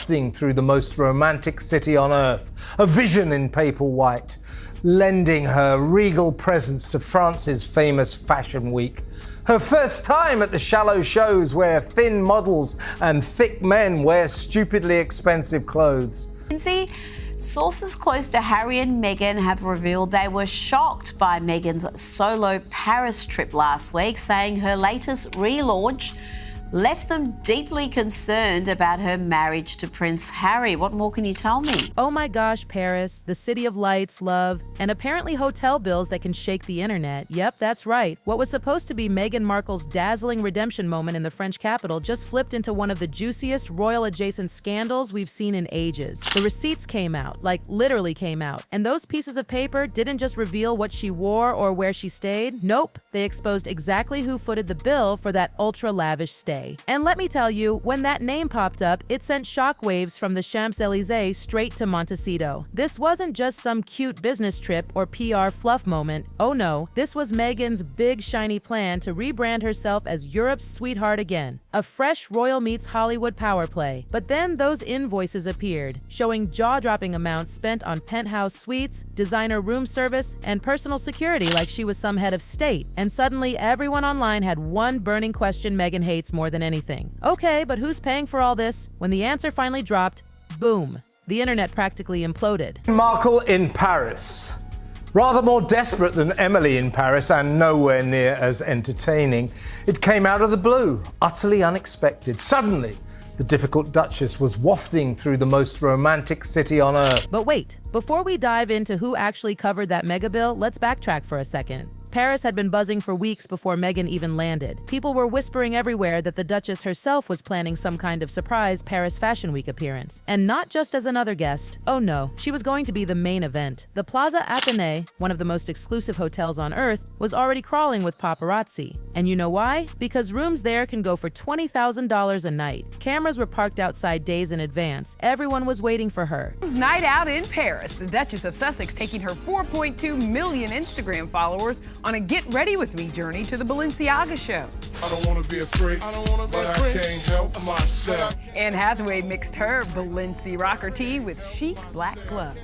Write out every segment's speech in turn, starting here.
wafting through the most romantic city on earth, a vision in paper white, lending her regal presence to France's famous fashion week. Her first time at the shallow shows where thin models and thick men wear stupidly expensive clothes. See, sources close to Harry and Meghan have revealed they were shocked by Meghan's solo Paris trip last week, saying her latest relaunch left them deeply concerned about her marriage to Prince Harry. What more can you tell me? Oh my gosh, Paris, the city of lights, love, and apparently hotel bills that can shake the internet. Yep, that's right. What was supposed to be Meghan Markle's dazzling redemption moment in the French capital just flipped into one of the juiciest royal-adjacent scandals we've seen in ages. The receipts came out, like literally came out, and those pieces of paper didn't just reveal what she wore or where she stayed. Nope, they exposed exactly who footed the bill for that ultra-lavish stay. And let me tell you, when that name popped up, it sent shockwaves from the Champs-Elysees straight to Monteceto. This wasn't just some cute business trip or PR fluff moment. Oh no, this was Meghan's big shiny plan to rebrand herself as Europe's sweetheart again. A fresh Royal Meets Hollywood power play. But then those invoices appeared, showing jaw-dropping amounts spent on penthouse suites, designer room service, and personal security like she was some head of state. And suddenly everyone online had one burning question Meghan hates more than anything. Okay, but who's paying for all this? When the answer finally dropped, boom, the internet practically imploded. Markle in Paris. Rather more desperate than Emily in Paris and nowhere near as entertaining. It came out of the blue, utterly unexpected. Suddenly, the difficult Duchess was wafting through the most romantic city on earth. But wait, before we dive into who actually covered that mega bill, let's backtrack for a second. Paris had been buzzing for weeks before Meghan even landed. People were whispering everywhere that the Duchess herself was planning some kind of surprise Paris Fashion Week appearance. And not just as another guest. Oh no, she was going to be the main event. The Plaza Athénée, one of the most exclusive hotels on earth, was already crawling with paparazzi. And you know why? Because rooms there can go for $20,000 a night. Cameras were parked outside days in advance. Everyone was waiting for her. Night out in Paris, the Duchess of Sussex taking her 4.2 million Instagram followers on a Get Ready With Me journey to the Balenciaga show. I don't want to be a freak, but I can't help myself. Anne Hathaway mixed her Balenci rocker tee with chic black gloves.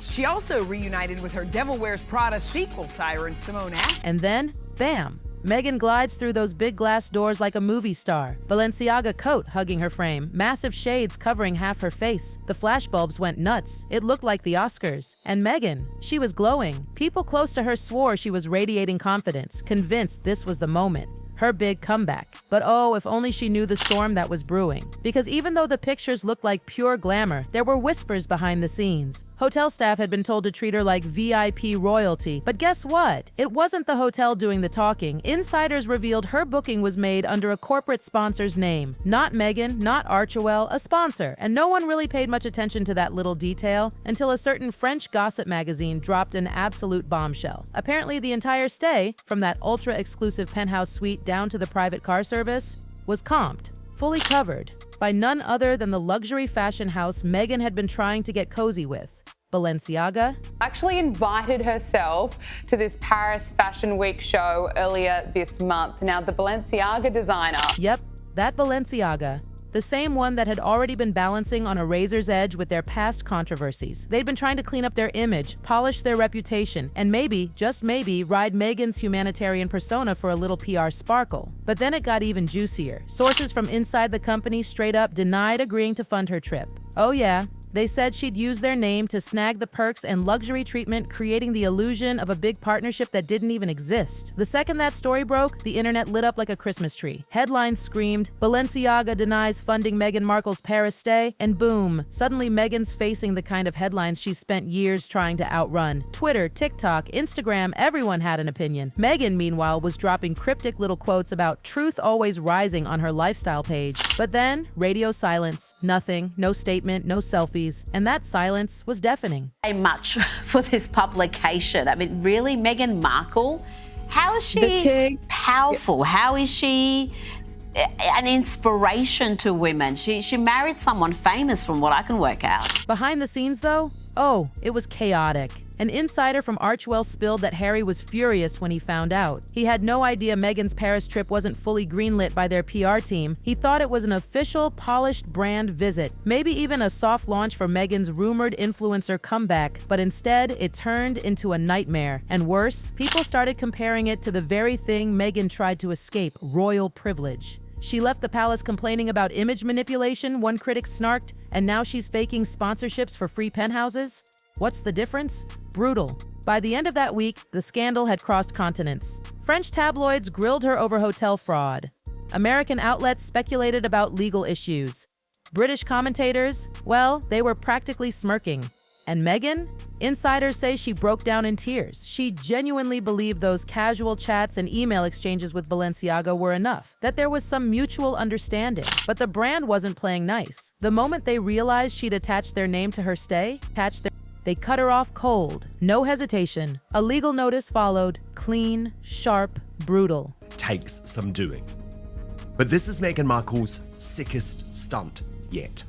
She also reunited with her Devil Wears Prada sequel siren Simone Ashley. And then, bam! Meghan glides through those big glass doors like a movie star. Balenciaga coat hugging her frame, massive shades covering half her face. The flashbulbs went nuts. It looked like the Oscars. And Meghan, she was glowing. People close to her swore she was radiating confidence, convinced this was the moment. Her big comeback. But oh, if only she knew the storm that was brewing. Because even though the pictures looked like pure glamour, there were whispers behind the scenes. Hotel staff had been told to treat her like VIP royalty. But guess what? It wasn't the hotel doing the talking. Insiders revealed her booking was made under a corporate sponsor's name. Not Meghan, not Archewell, a sponsor. And no one really paid much attention to that little detail until a certain French gossip magazine dropped an absolute bombshell. Apparently the entire stay, from that ultra-exclusive penthouse suite down to the private car service, was comped, fully covered, by none other than the luxury fashion house Meghan had been trying to get cozy with. Balenciaga actually invited herself to this Paris Fashion Week show earlier this month. Now, the Balenciaga designer... Yep, that Balenciaga. The same one that had already been balancing on a razor's edge with their past controversies. They'd been trying to clean up their image, polish their reputation, and maybe, just maybe, ride Meghan's humanitarian persona for a little PR sparkle. But then it got even juicier. Sources from inside the company straight up denied agreeing to fund her trip. Oh yeah, they said she'd use their name to snag the perks and luxury treatment, creating the illusion of a big partnership that didn't even exist. The second that story broke, the internet lit up like a Christmas tree. Headlines screamed, Balenciaga denies funding Meghan Markle's Paris stay, and boom, suddenly Meghan's facing the kind of headlines she's spent years trying to outrun. Twitter, TikTok, Instagram, everyone had an opinion. Meghan, meanwhile, was dropping cryptic little quotes about truth always rising on her lifestyle page. But then, radio silence. Nothing, no statement, no selfies. And that silence was deafening. Much for this publication. I mean, really, Meghan Markle? How is she powerful? How is she an inspiration to women? She married someone famous from what I can work out. Behind the scenes, though, Oh, it was chaotic. An insider from Archewell spilled that Harry was furious when he found out. He had no idea Meghan's Paris trip wasn't fully greenlit by their PR team. He thought it was an official, polished brand visit, maybe even a soft launch for Meghan's rumored influencer comeback, but instead, it turned into a nightmare. And worse, people started comparing it to the very thing Meghan tried to escape, royal privilege. She left the palace complaining about image manipulation, one critic snarked, and now she's faking sponsorships for free penthouses? What's the difference? Brutal. By the end of that week, the scandal had crossed continents. French tabloids grilled her over hotel fraud. American outlets speculated about legal issues. British commentators, well, they were practically smirking. And Meghan? Insiders say she broke down in tears. She genuinely believed those casual chats and email exchanges with Balenciaga were enough, that there was some mutual understanding. But the brand wasn't playing nice. The moment they realized she'd attached their name to her stay, they cut her off cold, no hesitation. A legal notice followed, clean, sharp, brutal. Takes some doing. But this is Meghan Markle's sickest stunt yet.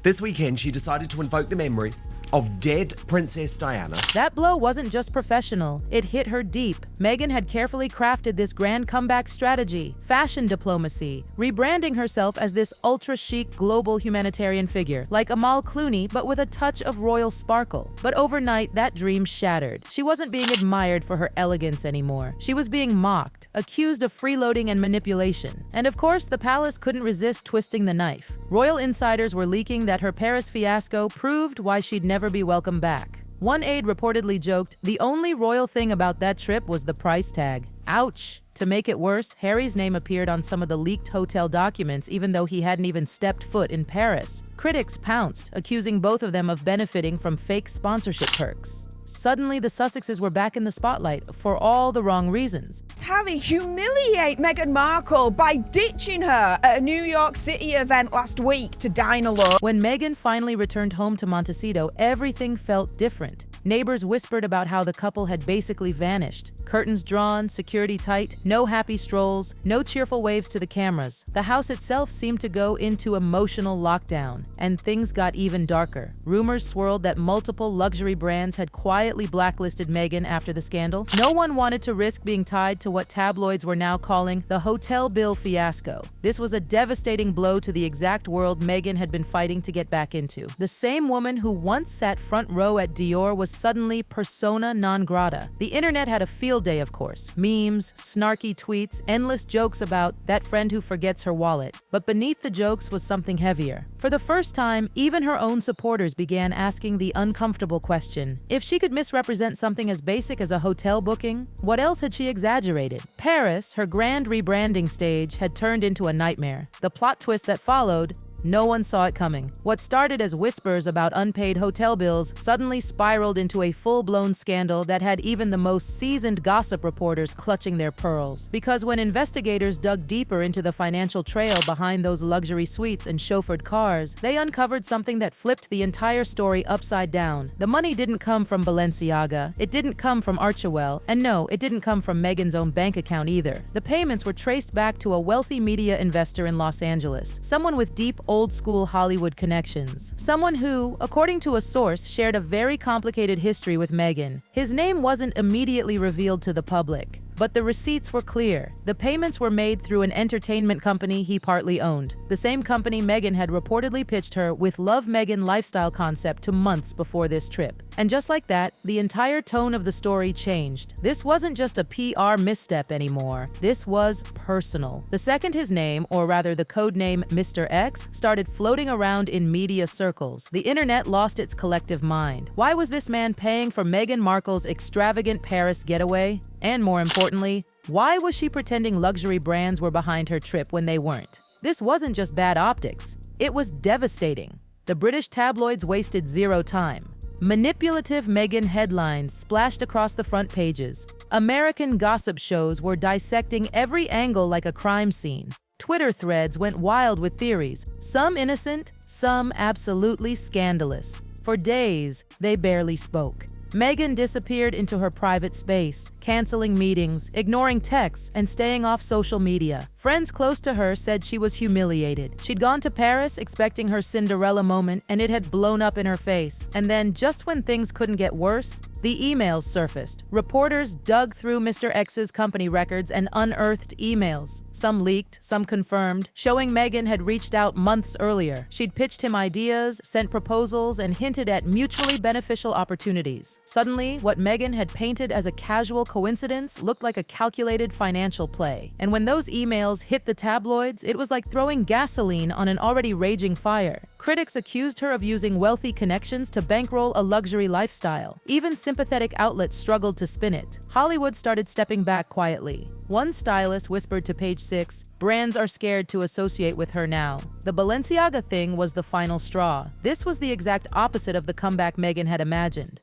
This weekend, she decided to invoke the memory of dead Princess Diana. That blow wasn't just professional, it hit her deep. Meghan had carefully crafted this grand comeback strategy, fashion diplomacy, rebranding herself as this ultra-chic global humanitarian figure, like Amal Clooney, but with a touch of royal sparkle. But overnight, that dream shattered. She wasn't being admired for her elegance anymore. She was being mocked, accused of freeloading and manipulation. And of course, the palace couldn't resist twisting the knife. Royal insiders were leaking that her Paris fiasco proved why she'd never be welcome back. One aide reportedly joked, the only royal thing about that trip was the price tag. Ouch! To make it worse, Harry's name appeared on some of the leaked hotel documents even though he hadn't even stepped foot in Paris. Critics pounced, accusing both of them of benefiting from fake sponsorship perks. Suddenly, the Sussexes were back in the spotlight for all the wrong reasons. Harry humiliate Meghan Markle by ditching her at a New York City event last week to dine alone. When Meghan finally returned home to Monteceto, everything felt different. Neighbors whispered about how the couple had basically vanished. Curtains drawn, security tight, no happy strolls, no cheerful waves to the cameras. The house itself seemed to go into emotional lockdown, and things got even darker. Rumors swirled that multiple luxury brands had quietly blacklisted Meghan after the scandal. No one wanted to risk being tied to what tabloids were now calling the hotel bill fiasco. This was a devastating blow to the exact world Meghan had been fighting to get back into. The same woman who once sat front row at Dior was suddenly persona non grata. The internet had a field day, of course. Memes, snarky tweets, endless jokes about that friend who forgets her wallet. But beneath the jokes was something heavier. For the first time, even her own supporters began asking the uncomfortable question. If she could misrepresent something as basic as a hotel booking, what else had she exaggerated? Paris, her grand rebranding stage, had turned into a nightmare. The plot twist that followed, no one saw it coming. What started as whispers about unpaid hotel bills suddenly spiraled into a full-blown scandal that had even the most seasoned gossip reporters clutching their pearls. Because when investigators dug deeper into the financial trail behind those luxury suites and chauffeured cars, they uncovered something that flipped the entire story upside down. The money didn't come from Balenciaga, it didn't come from Archewell, and no, it didn't come from Meghan's own bank account either. The payments were traced back to a wealthy media investor in Los Angeles, someone with deep old-school Hollywood connections. Someone who, according to a source, shared a very complicated history with Meghan. His name wasn't immediately revealed to the public, but the receipts were clear. The payments were made through an entertainment company he partly owned, the same company Meghan had reportedly pitched her with Love Meghan lifestyle concept to months before this trip. And just like that, the entire tone of the story changed. This wasn't just a PR misstep anymore. This was personal. The second his name, or rather the codename Mr. X, started floating around in media circles, the internet lost its collective mind. Why was this man paying for Meghan Markle's extravagant Paris getaway? And more importantly, why was she pretending luxury brands were behind her trip when they weren't? This wasn't just bad optics. It was devastating. The British tabloids wasted zero time. Manipulative Meghan headlines splashed across the front pages. American gossip shows were dissecting every angle like a crime scene. Twitter threads went wild with theories, some innocent, some absolutely scandalous. For days, they barely spoke. Meghan disappeared into her private space, canceling meetings, ignoring texts, and staying off social media. Friends close to her said she was humiliated. She'd gone to Paris expecting her Cinderella moment, and it had blown up in her face. And then, just when things couldn't get worse, the emails surfaced. Reporters dug through Mr. X's company records and unearthed emails. Some leaked, some confirmed, showing Meghan had reached out months earlier. She'd pitched him ideas, sent proposals, and hinted at mutually beneficial opportunities. Suddenly, what Meghan had painted as a casual coincidence looked like a calculated financial play. And when those emails hit the tabloids, it was like throwing gasoline on an already raging fire. Critics accused her of using wealthy connections to bankroll a luxury lifestyle. Even sympathetic outlets struggled to spin it. Hollywood started stepping back quietly. One stylist whispered to Page 6, "Brands are scared to associate with her now." The Balenciaga thing was the final straw. This was the exact opposite of the comeback Meghan had imagined.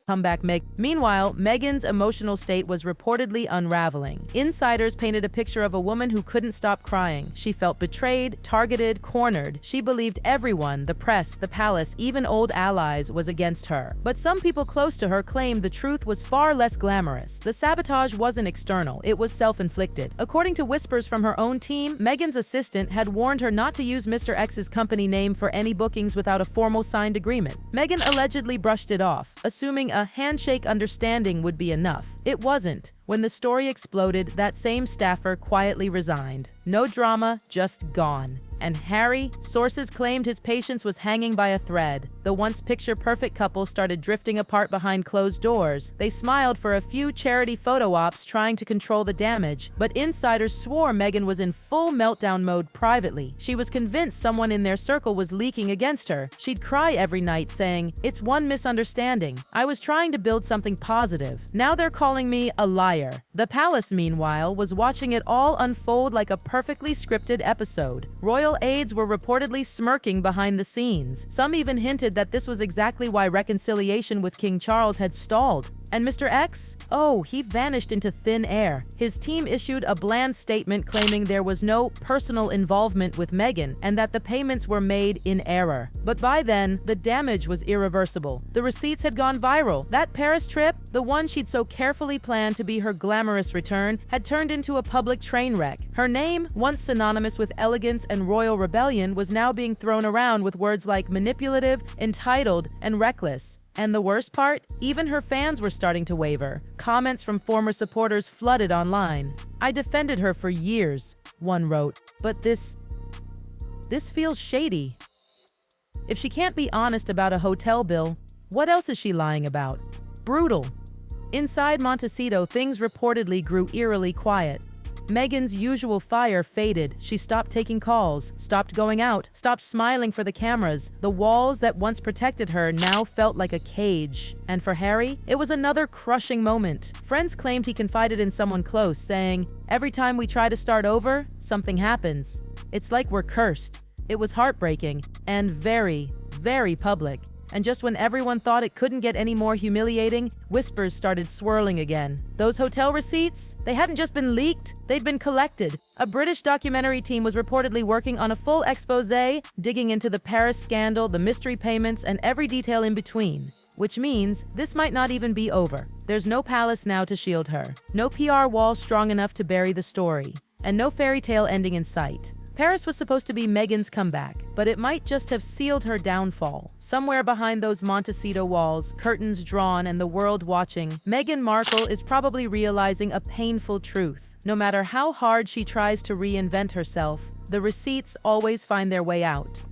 Meanwhile, Meghan's emotional state was reportedly unraveling. Insiders painted a picture of a woman who couldn't stop crying. She felt betrayed, targeted, cornered. She believed everyone, the press, the palace, even old allies, was against her. But some people close to her claimed the truth was far less glamorous. The sabotage wasn't external, it was self-inflicted. According to whispers from her own team, Meghan's assistant had warned her not to use Mr. X's company name for any bookings without a formal signed agreement. Meghan allegedly brushed it off, assuming a handshake understanding would be enough. It wasn't. When the story exploded, that same staffer quietly resigned. No drama, just gone. And Harry, sources claimed his patience was hanging by a thread. The once picture-perfect couple started drifting apart behind closed doors. They smiled for a few charity photo ops trying to control the damage, but insiders swore Meghan was in full meltdown mode privately. She was convinced someone in their circle was leaking against her. She'd cry every night saying, "It's one misunderstanding. I was trying to build something positive. Now they're calling me a liar." The palace, meanwhile, was watching it all unfold like a perfectly scripted episode. Royal aides were reportedly smirking behind the scenes. Some even hinted that this was exactly why reconciliation with King Charles had stalled. And Mr. X? Oh, he vanished into thin air. His team issued a bland statement claiming there was no personal involvement with Meghan and that the payments were made in error. But by then, the damage was irreversible. The receipts had gone viral. That Paris trip, the one she'd so carefully planned to be her glamorous return, had turned into a public train wreck. Her name, once synonymous with elegance and royal rebellion, was now being thrown around with words like manipulative, entitled, and reckless. And the worst part? Even her fans were starting to waver. Comments from former supporters flooded online. "I defended her for years," one wrote, "but this feels shady." If she can't be honest about a hotel bill, what else is she lying about? Brutal. Inside Monteceto, things reportedly grew eerily quiet. Meghan's usual fire faded. She stopped taking calls, stopped going out, stopped smiling for the cameras. The walls that once protected her now felt like a cage. And for Harry, it was another crushing moment. Friends claimed he confided in someone close, saying, "Every time we try to start over, something happens. It's like we're cursed." It was heartbreaking and very, very public. And just when everyone thought it couldn't get any more humiliating, whispers started swirling again. Those hotel receipts? They hadn't just been leaked, they'd been collected. A British documentary team was reportedly working on a full exposé, digging into the Paris scandal, the mystery payments, and every detail in between. Which means this might not even be over. There's no palace now to shield her, no PR wall strong enough to bury the story, and no fairy tale ending in sight. Paris was supposed to be Meghan's comeback, but it might just have sealed her downfall. Somewhere behind those Monteceto walls, curtains drawn and the world watching, Meghan Markle is probably realizing a painful truth. No matter how hard she tries to reinvent herself, the receipts always find their way out.